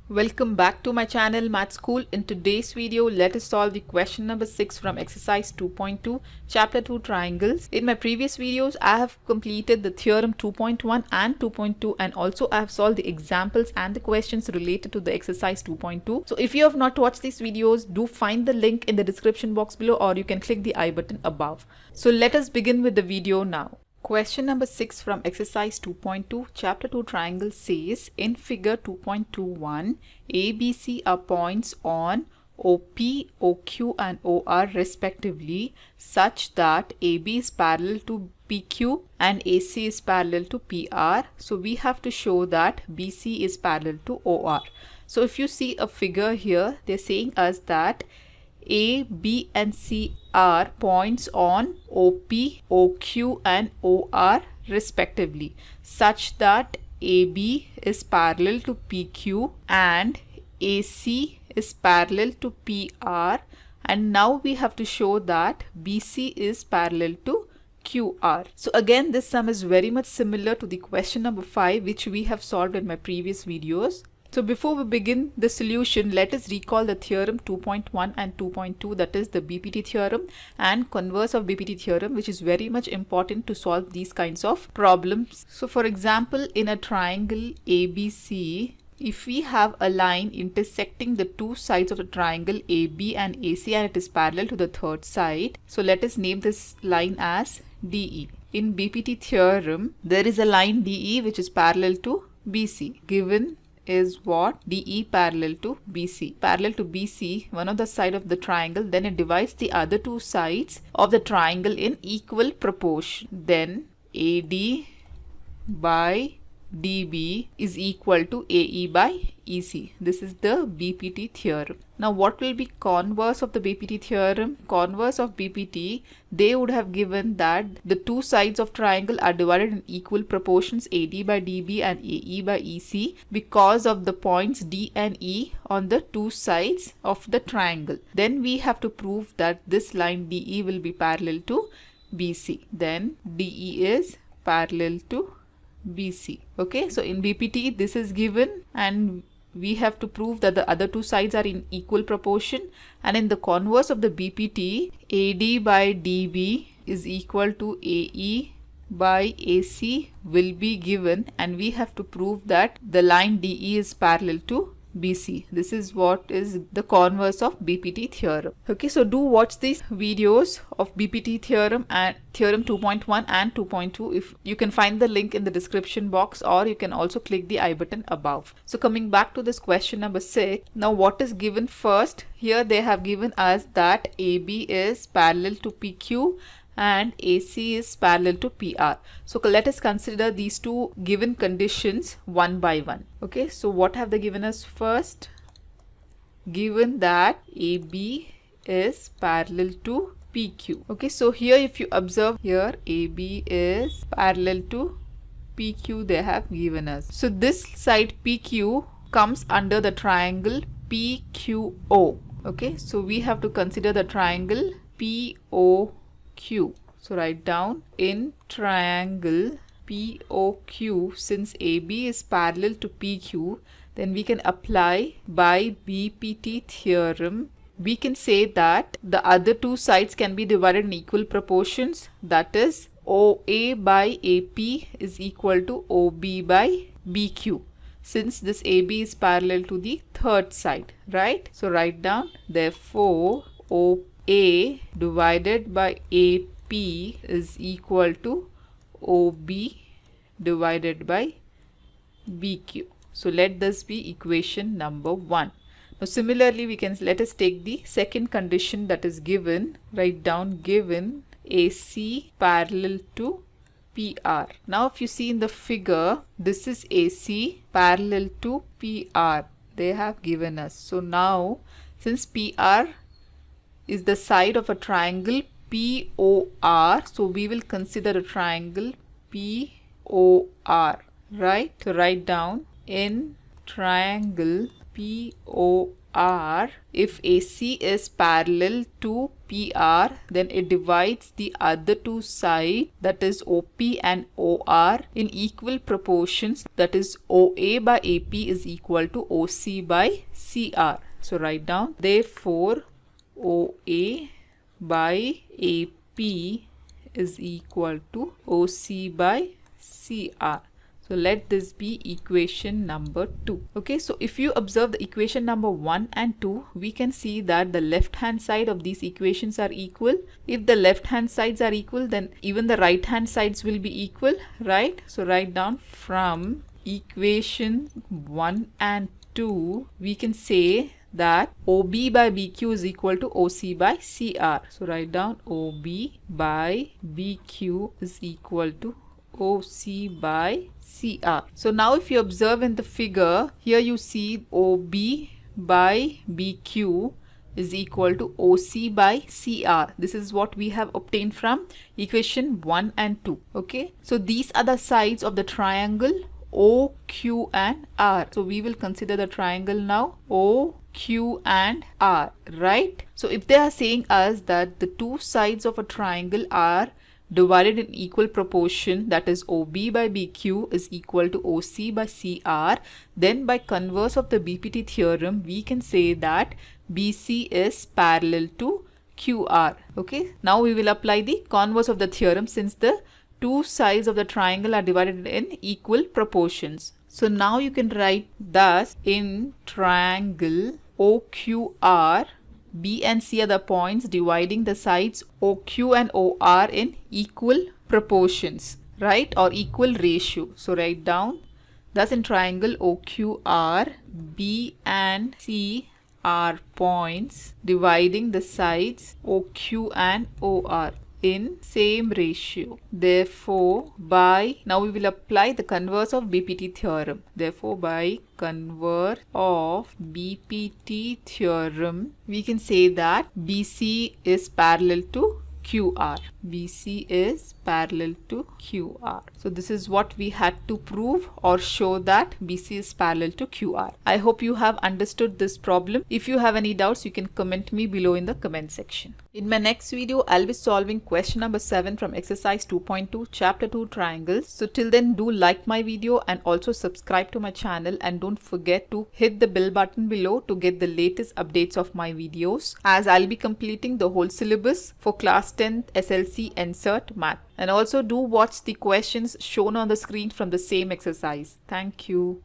Welcome back to my channel Math School. In today's video, let us solve the question number 6 from exercise 2.2, chapter 2 triangles. In my previous videos, I have completed the theorem 2.1 and 2.2, and also I have solved the examples and the questions related to the exercise 2.2. So if you have not watched these videos, do find the link in the description box below, or you can click the I button above. So let us begin with the video now. Question number 6 from exercise 2.2, chapter 2 triangle says, in figure 2.21, ABC are points on OP, OQ and OR respectively, such that AB is parallel to PQ and AC is parallel to PR. So we have to show that BC is parallel to OR. So if you see a figure here, they're saying us that A, B and C are points on OP, OQ and OR respectively, such that AB is parallel to PQ and AC is parallel to PR, and now we have to show that BC is parallel to QR. So again, this sum is very much similar to the question number 5, which we have solved in my previous videos. So before we begin the solution, let us recall the theorem 2.1 and 2.2, that is the BPT theorem and converse of BPT theorem, which is very much important to solve these kinds of problems. So for example, in a triangle ABC, if we have a line intersecting the two sides of the triangle AB and AC and it is parallel to the third side, so let us name this line as DE. In BPT theorem, there is a line DE which is parallel to BC. Given is what? DE parallel to BC. Parallel to BC, one of the side of the triangle, then it divides the other two sides of the triangle in equal proportion. Then AD by DB is equal to AE by EC. This is the BPT theorem. Now what will be converse of the BPT theorem? Converse of BPT, they would have given that the two sides of triangle are divided in equal proportions, AD by DB and AE by EC, because of the points D and E on the two sides of the triangle. Then we have to prove that this line DE will be parallel to BC. Then DE is parallel to BC. Okay, so in BPT this is given and we have to prove that the other two sides are in equal proportion, and in the converse of the BPT, AD by DB is equal to AE by AC will be given, and we have to prove that the line DE is parallel to BC. This is what is the converse of BPT theorem. Okay, so do watch these videos of BPT theorem and theorem 2.1 and 2.2. If you can find the link in the description box, or you can also click the I button above. So coming back to this question number 6, now what is given first? Here they have given us that AB is parallel to PQ and AC is parallel to PR. So let us consider these two given conditions one by one. Okay, so what have they given us first? Given that AB is parallel to PQ. Okay, so here if you observe here, AB is parallel to PQ they have given us. So this side PQ comes under the triangle PQO. Okay, so we have to consider the triangle POQ. So write down, in triangle POQ, since AB is parallel to PQ, then we can apply by BPT theorem. We can say that the other two sides can be divided in equal proportions, that is OA by AP is equal to OB by BQ, since this AB is parallel to the third side, right? So write down, therefore OA divided by AP is equal to OB divided by BQ. So let this be equation number 1. Now similarly, we can let us take the second condition that is given. Write down, given AC parallel to PR. Now if you see in the figure, this is AC parallel to PR. They have given us. So now since PR is the side of a triangle POR, so we will consider a triangle POR, right? So write down, in triangle POR QR, if AC is parallel to PR, then it divides the other two sides, that is OP and OR, in equal proportions, that is OA by AP is equal to OC by CR. So write down, therefore OA by AP is equal to OC by CR. So let this be equation number 2. Okay, so if you observe the equation number 1 and 2, we can see that the left hand side of these equations are equal. If the left hand sides are equal, then even the right hand sides will be equal, right? So write down, from equation 1 and 2, we can say that OB by BQ is equal to OC by CR. So write down, OB by BQ is equal to OC by CR. So now if you observe in the figure, here you see OB by BQ is equal to OC by CR. This is what we have obtained from equation 1 and 2. Okay, so these are the sides of the triangle OQ and R. So we will consider the triangle now OQ and R, right? So if they are saying us that the two sides of a triangle are divided in equal proportion, that is OB by BQ is equal to OC by CR, then by converse of the BPT theorem, we can say that BC is parallel to QR. Okay, now we will apply the converse of the theorem since the two sides of the triangle are divided in equal proportions. So now you can write, thus in triangle OQR, B and C are the points dividing the sides OQ and OR in equal proportions, right, or equal ratio. So write down, thus in triangle OQR, B and C are points dividing the sides OQ and OR in same ratio. Therefore, by, now we will apply the converse of BPT theorem. Therefore, by converse of BPT theorem, we can say that BC is parallel to QR. BC is parallel to QR. So this is what we had to prove or show, that BC is parallel to QR. I hope you have understood this problem. If you have any doubts, you can comment me below in the comment section. In my next video, I'll be solving question number 7 from exercise 2.2, chapter 2, triangles. So till then, do like my video and also subscribe to my channel, and don't forget to hit the bell button below to get the latest updates of my videos, as I'll be completing the whole syllabus for class 10th SLC NCERT Math. And also do watch the questions shown on the screen from the same exercise. Thank you.